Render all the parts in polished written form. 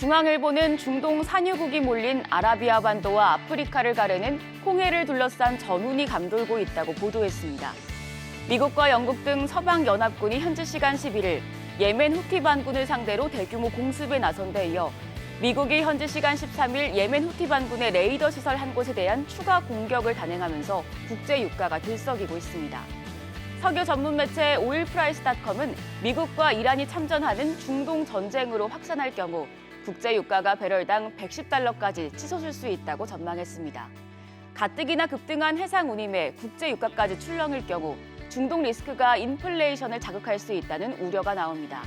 중앙일보는 중동 산유국이 몰린 아라비아 반도와 아프리카를 가르는 홍해를 둘러싼 전운이 감돌고 있다고 보도했습니다. 미국과 영국 등 서방 연합군이 현지 시간 11일 예멘 후티 반군을 상대로 대규모 공습에 나선 데 이어 미국이 현지 시간 13일 예멘 후티 반군의 레이더 시설 한 곳에 대한 추가 공격을 단행하면서 국제 유가가 들썩이고 있습니다. 석유 전문 매체 오일프라이스닷컴은 미국과 이란이 참전하는 중동 전쟁으로 확산할 경우 국제 유가가 배럴당 110달러까지 치솟을 수 있다고 전망했습니다. 가뜩이나 급등한 해상 운임에 국제 유가까지 출렁일 경우 중동 리스크가 인플레이션을 자극할 수 있다는 우려가 나옵니다.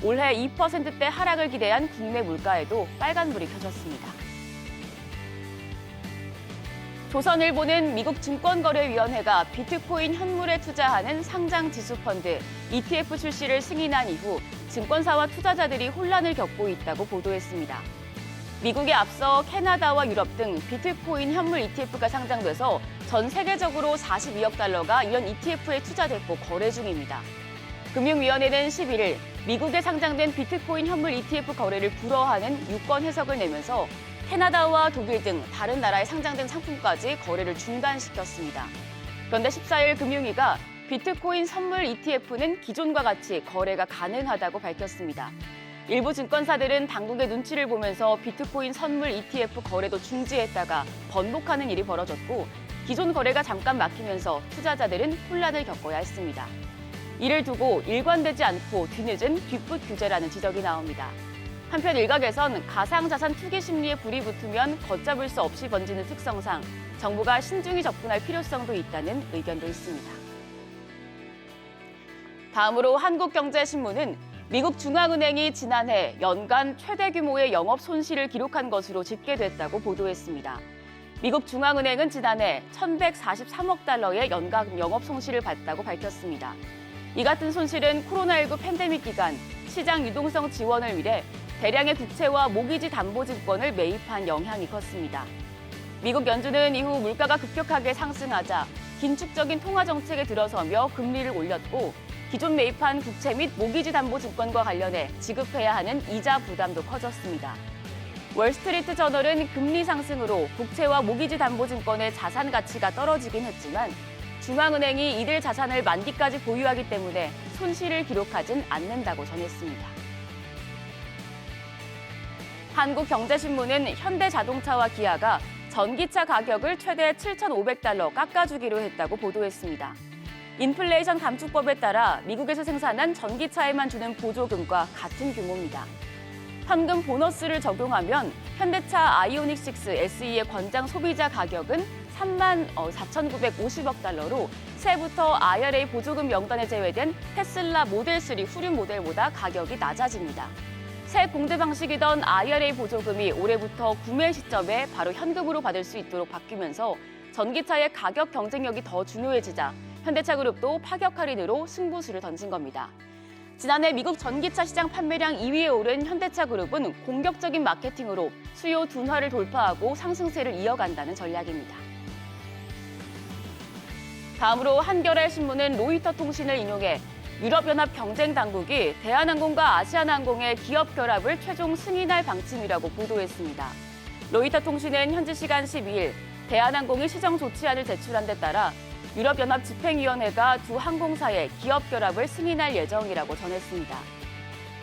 올해 2%대 하락을 기대한 국내 물가에도 빨간불이 켜졌습니다. 조선일보는 미국 증권거래위원회가 비트코인 현물에 투자하는 상장 지수펀드 ETF 출시를 승인한 이후 증권사와 투자자들이 혼란을 겪고 있다고 보도했습니다. 미국에 앞서 캐나다와 유럽 등 비트코인 현물 ETF가 상장돼서 전 세계적으로 42억 달러가 이런 ETF에 투자됐고 거래 중입니다. 금융위원회는 11일 미국에 상장된 비트코인 현물 ETF 거래를 불허하는 유권 해석을 내면서 캐나다와 독일 등 다른 나라에 상장된 상품까지 거래를 중단시켰습니다. 그런데 14일 금융위가 비트코인 선물 ETF는 기존과 같이 거래가 가능하다고 밝혔습니다. 일부 증권사들은 당국의 눈치를 보면서 비트코인 선물 ETF 거래도 중지했다가 번복하는 일이 벌어졌고 기존 거래가 잠깐 막히면서 투자자들은 혼란을 겪어야 했습니다. 이를 두고 일관되지 않고 뒤늦은 뒷북 규제라는 지적이 나옵니다. 한편 일각에선 가상자산 투기 심리에 불이 붙으면 걷잡을 수 없이 번지는 특성상 정부가 신중히 접근할 필요성도 있다는 의견도 있습니다. 다음으로 한국경제신문은 미국 중앙은행이 지난해 연간 최대 규모의 영업 손실을 기록한 것으로 집계됐다고 보도했습니다. 미국 중앙은행은 지난해 1,143억 달러의 연간 영업 손실을 봤다고 밝혔습니다. 이 같은 손실은 코로나19 팬데믹 기간 시장 유동성 지원을 위해 대량의 국채와 모기지 담보증권을 매입한 영향이 컸습니다. 미국 연준은 이후 물가가 급격하게 상승하자 긴축적인 통화 정책에 들어서며 금리를 올렸고 기존 매입한 국채 및 모기지 담보증권과 관련해 지급해야 하는 이자 부담도 커졌습니다. 월스트리트 저널은 금리 상승으로 국채와 모기지 담보증권의 자산 가치가 떨어지긴 했지만 중앙은행이 이들 자산을 만기까지 보유하기 때문에 손실을 기록하진 않는다고 전했습니다. 한국경제신문은 현대자동차와 기아가 전기차 가격을 최대 7,500달러 깎아주기로 했다고 보도했습니다. 인플레이션 감축법에 따라 미국에서 생산한 전기차에만 주는 보조금과 같은 규모입니다. 현금 보너스를 적용하면 현대차 아이오닉6 SE의 권장 소비자 가격은 34,950억 달러로 새해부터 IRA 보조금 명단에 제외된 테슬라 모델3 후륜 모델보다 가격이 낮아집니다. 새 공제 방식이던 IRA 보조금이 올해부터 구매 시점에 바로 현금으로 받을 수 있도록 바뀌면서 전기차의 가격 경쟁력이 더 중요해지자 현대차 그룹도 파격 할인으로 승부수를 던진 겁니다. 지난해 미국 전기차 시장 판매량 2위에 오른 현대차 그룹은 공격적인 마케팅으로 수요 둔화를 돌파하고 상승세를 이어간다는 전략입니다. 다음으로 한겨레 신문은 로이터 통신을 인용해 유럽연합 경쟁당국이 대한항공과 아시아나항공의 기업 결합을 최종 승인할 방침이라고 보도했습니다. 로이터 통신은 현지 시간 12일 대한항공이 시정 조치안을 제출한 데 따라 유럽연합 집행위원회가 두 항공사의 기업 결합을 승인할 예정이라고 전했습니다.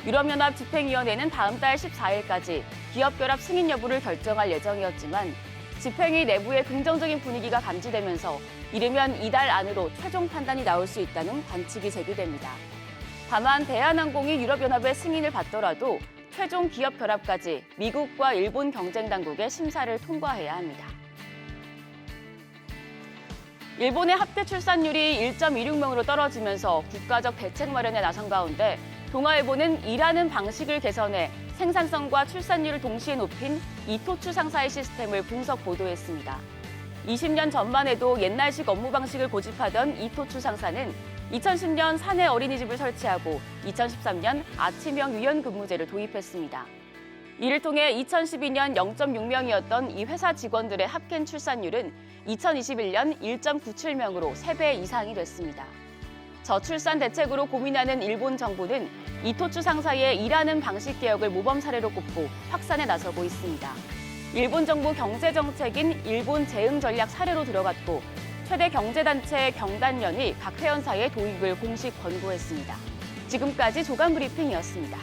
유럽연합 집행위원회는 다음 달 14일까지 기업 결합 승인 여부를 결정할 예정이었지만 집행위 내부의 긍정적인 분위기가 감지되면서 이르면 이달 안으로 최종 판단이 나올 수 있다는 관측이 제기됩니다. 다만 대한항공이 유럽연합의 승인을 받더라도 최종 기업 결합까지 미국과 일본 경쟁당국의 심사를 통과해야 합니다. 일본의 합계 출산율이 1.26명으로 떨어지면서 국가적 대책 마련에 나선 가운데 동아일보는 일하는 방식을 개선해 생산성과 출산율을 동시에 높인 이토추 상사의 시스템을 분석 보도했습니다. 20년 전만 해도 옛날식 업무 방식을 고집하던 이토추 상사는 2010년 사내 어린이집을 설치하고 2013년 아침형 유연근무제를 도입했습니다. 이를 통해 2012년 0.6명이었던 이 회사 직원들의 합계 출산율은 2021년 1.97명으로 3배 이상이 됐습니다. 저출산 대책으로 고민하는 일본 정부는 이토츠 상사의 일하는 방식 개혁을 모범 사례로 꼽고 확산에 나서고 있습니다. 일본 정부 경제정책인 일본 재응 전략 사례로 들어갔고 최대 경제단체 경단련이 각 회원사의 도입을 공식 권고했습니다. 지금까지 조간 브리핑이었습니다.